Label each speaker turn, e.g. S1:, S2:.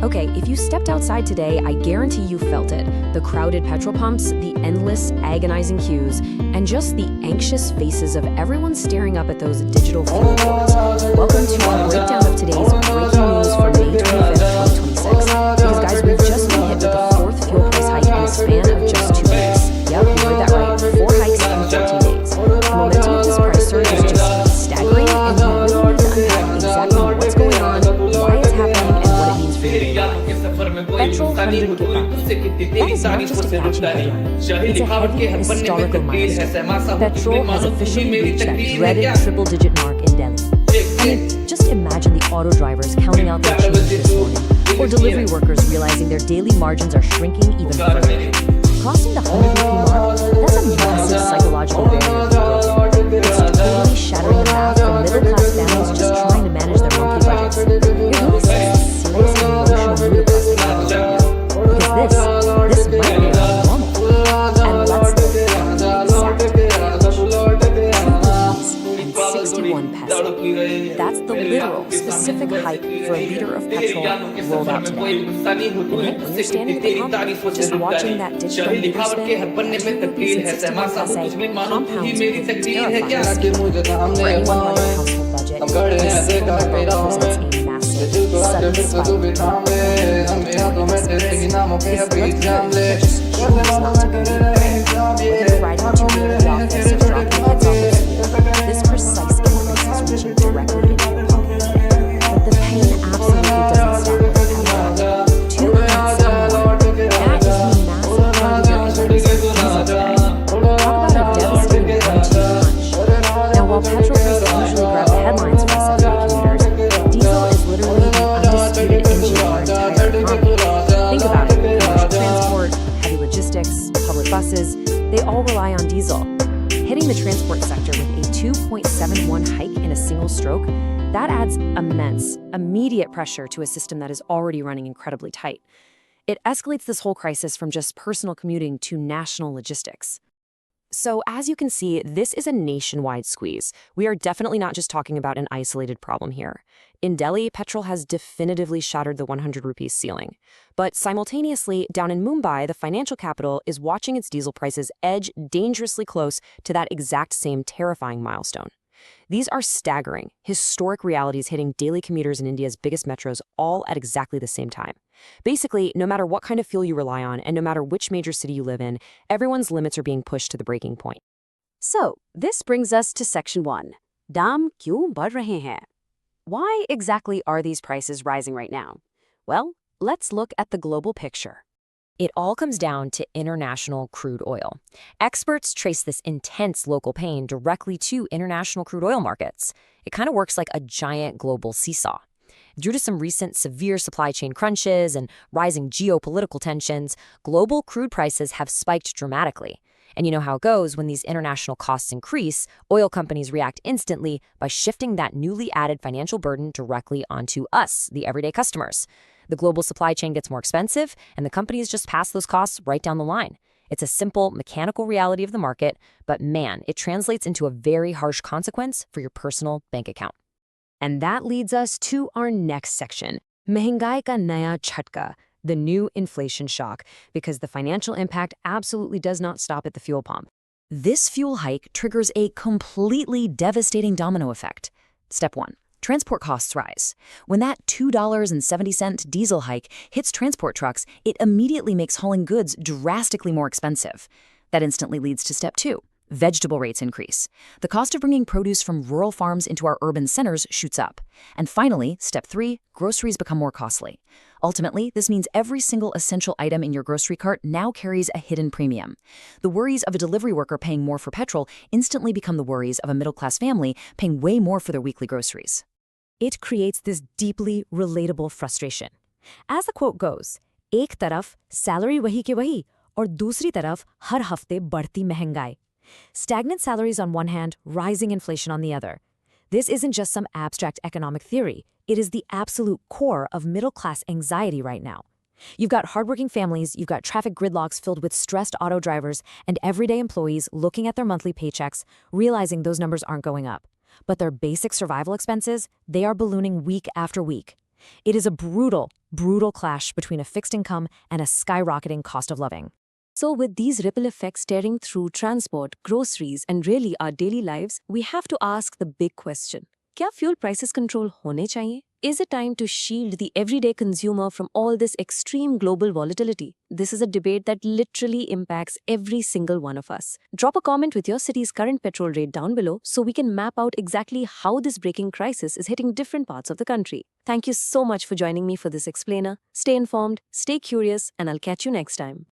S1: Okay, if you stepped outside today, I guarantee you felt it. The crowded petrol pumps, the endless, agonizing queues, and just the anxious faces of everyone staring up at those digital fuel boards. Welcome to our breakdown of today's breaking news for May 25th, 2026. Because guys, we've just been hit with the fourth fuel price hike in the span of just 2 weeks. Yep, you heard that right. 4 hikes in 14 days. The momentum of this price surge is just staggering, and we really need to unpack exactly what's going on, why it's happening, and what it means for you. Petrol 100 ke paas. That is not just a catchy headline. It's a heavy historical milestone. Petrol has officially reached that dreaded triple-digit mark in Delhi. I mean, just imagine the auto drivers counting out their change this morning, or delivery workers realizing their daily margins are shrinking even further. Crossing the 100 rupee mark, that's a massive psychological barrier to growth. It's totally shattering the math for middle-class families just trying to manage their monthly budgets. It really sets a serious emotional mood across the country right now. Because this might be normal. And let's look at the 61 pesos. That's the literal, specific hike for a liter of petrol rolled out today. And understanding the pump, just watching that dip from meter spin, 61 peso compounds with terrifying speed. For anyone with a household budget, this single number represents a massive, sudden spike in petrol. This looks good, but just choose not to believe. Whether you're riding to the office or dropping kids off at school, this precise increase is reaching directly into your pocket. But the pain absolutely doesn't stop with petrol. 2.71. That is the massive part of your increase in diesel today. Talk about a devastating one-two punch. Now, while petrol prices usually grab the headlines for us everyday commuters, diesel is literally the undisputed engine of our entire economy. Think about it. Commercial transport, heavy logistics, public buses, they all rely on diesel. Hitting the transport sector with a 2.71 hike in a single stroke, that adds immense, immediate pressure to a system that is already running incredibly tight. It escalates this whole crisis from just personal commuting to national logistics. So as you can see, this is a nationwide squeeze. We are definitely not just talking about an isolated problem here. In Delhi, petrol has definitively shattered the 100 rupees ceiling. But simultaneously, down in Mumbai, the financial capital is watching its diesel prices edge dangerously close to that exact same terrifying milestone. These are staggering, historic realities hitting daily commuters in India's biggest metros all at exactly the same time. Basically, no matter what kind of fuel you rely on and no matter which major city you live in, everyone's limits are being pushed to the breaking point.
S2: So, this brings us to Section 1. Daam kyun badh rahe hain? Why exactly are these prices rising right now? Well, let's look at the global picture.
S1: It all comes down to international crude oil. Experts trace this intense local pain directly to international crude oil markets. It kind of works like a giant global seesaw. Due to some recent severe supply chain crunches and rising geopolitical tensions, global crude prices have spiked dramatically. And you know how it goes when these international costs increase, oil companies react instantly by shifting that newly added financial burden directly onto us, the everyday customers. The global supply chain gets more expensive, and the companies just pass those costs right down the line. It's a simple, mechanical reality of the market, but man, it translates into a very harsh consequence for your personal bank account.
S2: And that leads us to our next section, Mehengai ka naya jhatka, the new inflation shock, because the financial impact absolutely does not stop at the fuel pump.
S1: This fuel hike triggers a completely devastating domino effect. Step 1. Transport costs rise. When that $2.70 diesel hike hits transport trucks, it immediately makes hauling goods drastically more expensive. That instantly leads to Step 2. Vegetable rates increase. The cost of bringing produce from rural farms into our urban centers shoots up. And finally, Step 3, groceries become more costly. Ultimately, this means every single essential item in your grocery cart now carries a hidden premium. The worries of a delivery worker paying more for petrol instantly become the worries of a middle-class family paying way more for their weekly groceries.
S2: It creates this deeply relatable frustration. As the quote goes, एक तरफ salary वही के वही और दूसरी तरफ हर हफ्ते बढ़ती महंगाई. Stagnant salaries on one hand, rising inflation on the other. This isn't just some abstract economic theory. It is the absolute core of middle-class anxiety right now. You've got hardworking families, you've got traffic gridlocks filled with stressed auto drivers, and everyday employees looking at their monthly paychecks, realizing those numbers aren't going up. But their basic survival expenses, they are ballooning week after week. It is a brutal, brutal clash between a fixed income and a skyrocketing cost of living. So, with these ripple effects tearing through transport, groceries, and really our daily lives, we have to ask the big question. क्या fuel prices control होने चाहिए? Is it time to shield the everyday consumer from all this extreme global volatility? This is a debate that literally impacts every single one of us. Drop a comment with your city's current petrol rate down below so we can map out exactly how this breaking crisis is hitting different parts of the country. Thank you so much for joining me for this explainer. Stay informed, stay curious, and I'll catch you next time.